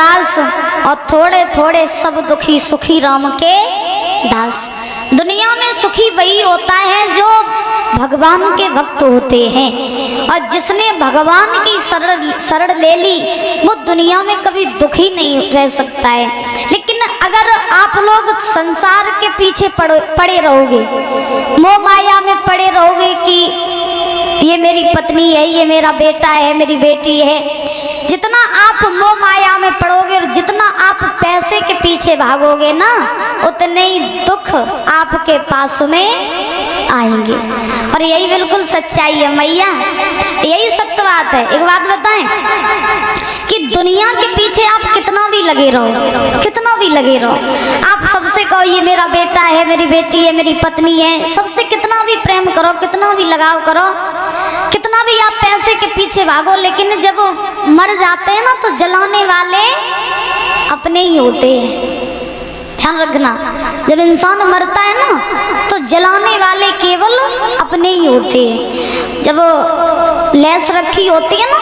दास और थोड़े थोड़े सब दुखी सुखी राम के दास। दुनिया में सुखी वही होता है जो भगवान के भक्त होते हैं, और जिसने भगवान की शरण ले ली वो दुनिया में कभी दुखी नहीं रह सकता है। लेकिन अगर आप लोग संसार के पीछे पड़े रहोगे, मोह माया में पड़े रहोगे कि ये मेरी पत्नी है, ये मेरा बेटा है, मेरी बेटी है, जितना आप मोह माया में पड़ोगे और जितना आप पैसे के पीछे भागोगे ना, उतने ही दुख आपके पास में आएंगे। और यही बिल्कुल सच्चाई है मैया, यही सत्य बात है। एक बात बताएं कि दुनिया के पीछे आप कितना भी लगे रहो, कितना भी लगे रहो, आप सबसे कहो ये मेरा बेटा है, मेरी बेटी है, मेरी पत्नी है, सबसे कितना भी प्रेम करो, कितना भी लगाव करो, कितना भी आप पैसे के पीछे भागो, लेकिन जब मर जाते हैं ना तो जलाने वाले अपने ही होते हैं। ध्यान रखना, जब इंसान मरता है ना तो जलाने वाले केवल अपने ही होते हैं। जब लैस रखी होती है ना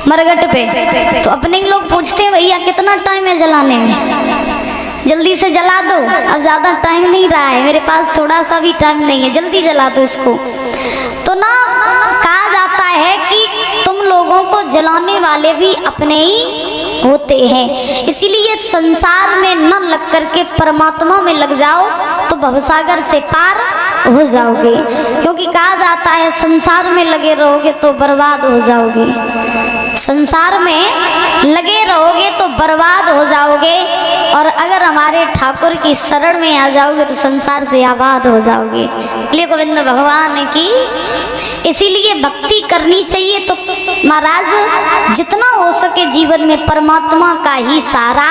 मरघट पे तो अपने ही लोग पूछते हैं भैया कितना टाइम है जलाने में, जल्दी से जला दो, अब ज़्यादा टाइम नहीं रहा है, मेरे पास थोड़ा सा भी टाइम नहीं है, जल्दी जला दो इसको। तो ना कहा जाता है कि तुम लोगों को जलाने वाले भी अपने ही होते हैं, इसीलिए संसार में न लग करके परमात्मा में लग जाओ तो भवसागर से पार हो जाओगे। क्योंकि कहा जाता है संसार में लगे रहोगे तो बर्बाद हो जाओगे, संसार में लगे रहोगे तो बर्बाद हो जाओगे, और अगर हमारे ठाकुर की शरण में आ जाओगे तो संसार से आबाद हो जाओगे। बोलिए गोविंद भगवान की। इसीलिए भक्ति करनी चाहिए तो महाराज जितना हो सके जीवन में परमात्मा का ही सहारा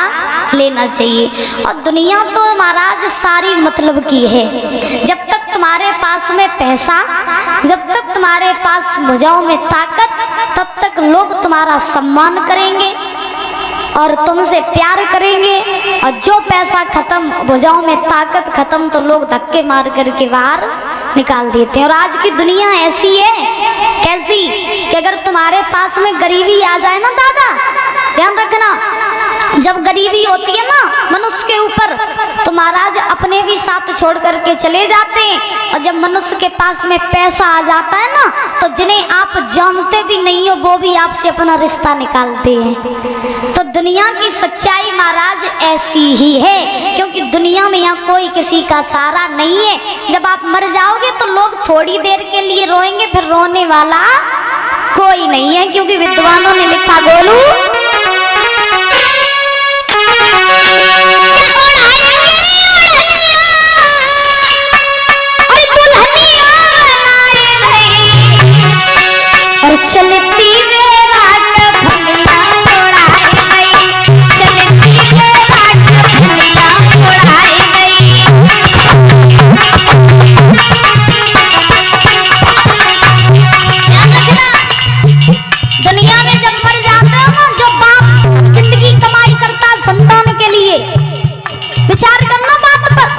लेना चाहिए। और दुनिया तो महाराज सारी मतलब की है, जब तक तुम्हारे पास में पैसा, जब तक तुम्हारे पास भुजाओं में ताकत, तब तक लोग तुम्हारा सम्मान करेंगे और तुमसे प्यार करेंगे, और जो पैसा खत्म, भुजाओं में ताकत खत्म, तो लोग धक्के मार करके बाहर निकाल देते हैं। और आज की दुनिया ऐसी है, कैसी कि अगर तुम्हारे पास में गरीबी आ जाए ना दादा, ध्यान रखना, जब गरीबी होती है ना मनुष्य के ऊपर तो महाराज अपने भी साथ छोड़ करके चले जाते हैं, और जब मनुष्य के पास में पैसा आ जाता है ना तो जिन्हें आप जानते भी नहीं हो वो भी आपसे अपना रिश्ता निकालते हैं। तो दुनिया की सच्चाई महाराज ऐसी ही है, क्योंकि दुनिया में यहाँ कोई किसी का सहारा नहीं है। जब आप मर जाओगे तो लोग थोड़ी देर के लिए रोएंगे, फिर रोने वाला कोई नहीं है, क्योंकि विद्वानों ने लिखा गोलू और चलती रात भंगिया उड़ाई गई, चलती रात भंगिया उड़ाई गई। दुनिया में जब मर जाते हो ना, जो बाप जिंदगी कमाई करता संतान के लिए, विचार करना बात पर,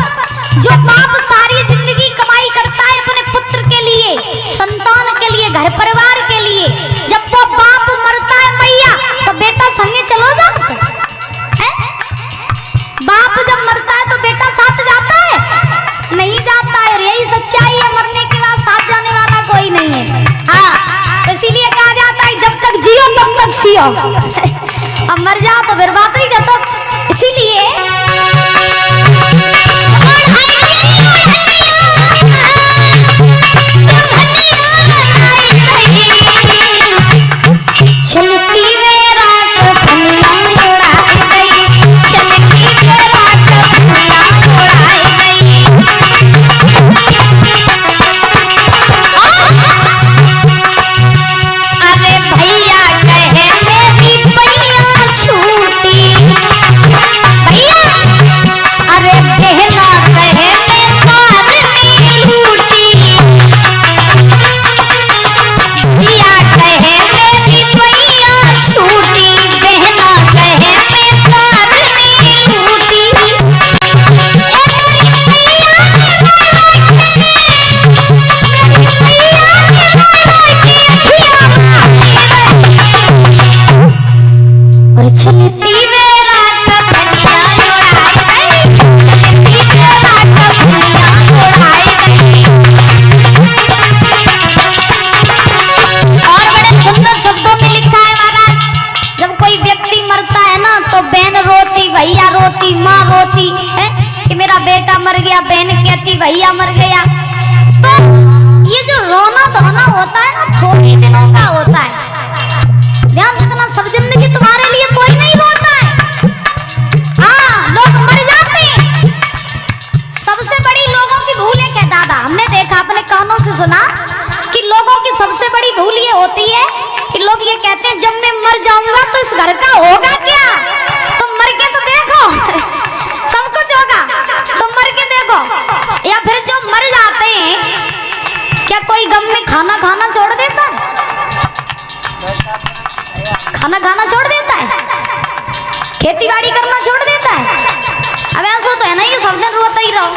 जो बाप सारी जिंदगी कमाई करता है अपने पुत्र के लिए, संतान के लिए, घर परिवार के लिए, जब वो बाप मरता है मैया तो बेटा संगे चलो जाता है? बाप जब मरता है तो बेटा साथ जाता है? नहीं जाता है। और यही सच्चाई है, मरने के बाद साथ जाने वाला कोई नहीं है। हाँ, तो इसीलिए कहा जाता है जब तक जियो तब तक सियो, अब मर जाओ तो फिर बात ही खत्म। इसीलिए चलती रात भंगिया उड़ाई गई, चलती रात भंगिया उड़ाई गई। अरे भैया कहे मेरी खाना खाना छोड़ देता है, खाना खाना छोड़ देता है, खेती बाड़ी करना छोड़ देता है। अब ऐसा तो है ना कि सब दिन रोता ही रहो,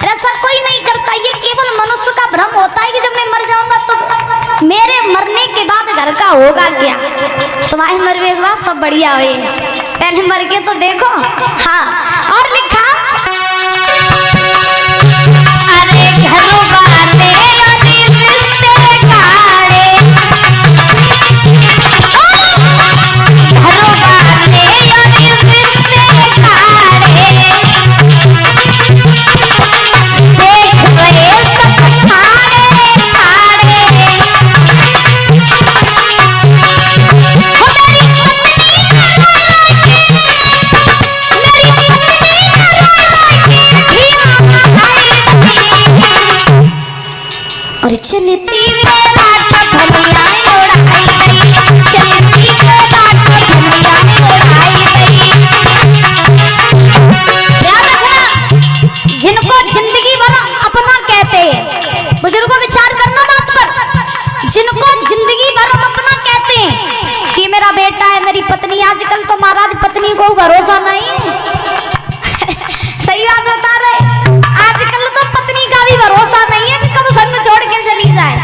ऐसा कोई नहीं करता। ये केवल मनुष्य का भ्रम होता है कि जब मैं मर जाऊंगा तो मेरे मरने के बाद घर का होगा क्या। तुम्हारे मरने के बाद सब बढ़िया हुए, पहले मर के तो देखो। हाँ, और लिखा अरे घरों वाले रिश्ते गाड़े, घरों वाले रिश्ते गाड़े, देख रहे सब ठाड़े ठाड़े। हो मेरी पत्नी और चलती मेरा भलिया उड़ाई गई, चलती मेरा भलिया उड़ाई गई। याद रखना, जिनको जिंदगी भर अपना कहते हैं, बुजुर्गों विचार करना बात पर, जिनको जिंदगी भर हम अपना कहते हैं कि मेरा बेटा है, मेरी पत्नी, आजकल तो महाराज पत्नी को भरोसा नहीं है। सही बात बता रहे, आजकल तो पत्नी का भी भरोसा नहीं है कि कब संग छोड़ के चली जाए।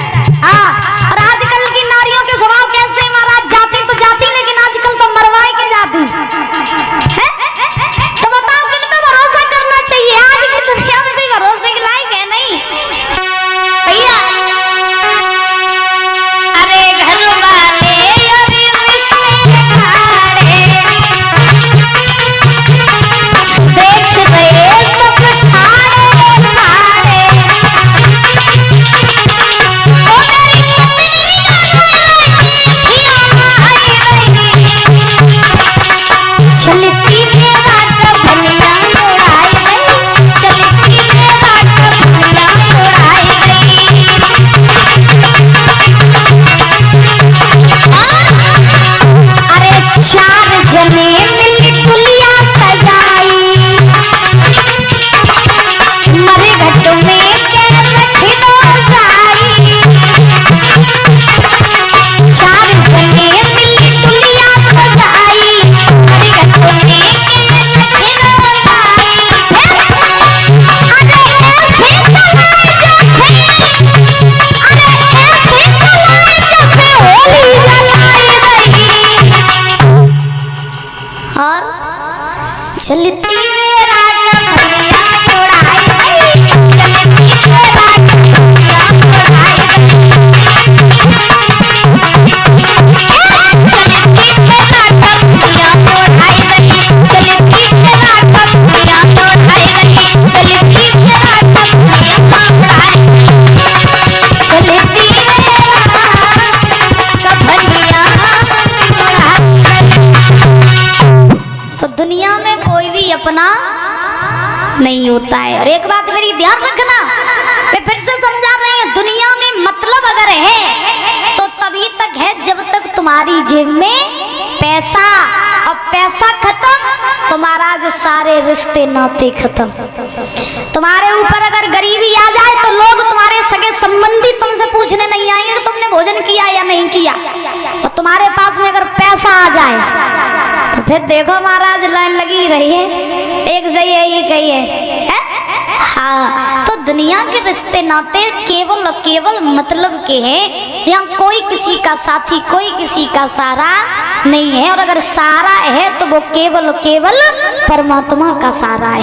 हाँ, और आजकल की नारियों के स्वभाव कैसे महाराज, जाती तो जाती लेकिन आजकल तो मरवाए के जाती है। तो बताओ किन पे भरोसा करना चाहिए, आज की दुनिया में कोई भरोसे के लायक है नहीं भैया। अरे घर वाले अभी रिश्ते गाड़े, देख रहे सब ठाड़े ठाड़े। ओ मेरी पत्नी चलती मेरा भलिया उड़ाई गई, चलती मेरा भलिया उड़ाई गई। अरे चार जने मिल पुलिया सजाई, मरे घट में के रखी दो जाई। चार जने मिल पुलिया सजाई, मरे घट में के रखी दो जाई। अरे ऐसे चलाए जैसे, अरे ऐसे चलाए जैसे होली जलाई गई। और चलती मेरा भलिया उड़ाई गई, चलती मेरा भलिया उड़ाई गई। चलती मेरा भलिया उड़ाई गई, चलती मेरा भलिया उड़ाई गई, चलती मेरा भलिया उड़ाई गई, चलती मेरा भलिया उड़ाई गई। तो दुनिया में कोई भी अपना नहीं होता है। और एक बात मेरी ध्यान रखना, मैं फिर से समझा रही हूँ, दुनिया में मतलब अगर है तो तभी तक है जब तक तुम्हारी जेब में पैसा, और पैसा खत्म तो महाराज सारे रिश्ते नाते खत्म। तुम्हारे ऊपर अगर गरीबी आ जाए तो लोग तुम्हारे सगे संबंधी तुमसे पूछने नहीं आएंगे कि तुमने भोजन किया या नहीं किया। और तुम्हारे पास में अगर पैसा आ जाए तो फिर देखो महाराज लाइन लगी रही है, एक सही है ये कही है। हाँ, तो दुनिया के रिश्ते नाते केवल और केवल मतलब के हैं। यहाँ कोई किसी का साथी, कोई किसी का सहारा नहीं है। और अगर सहारा है तो वो केवल और केवल परमात्मा का सहारा है।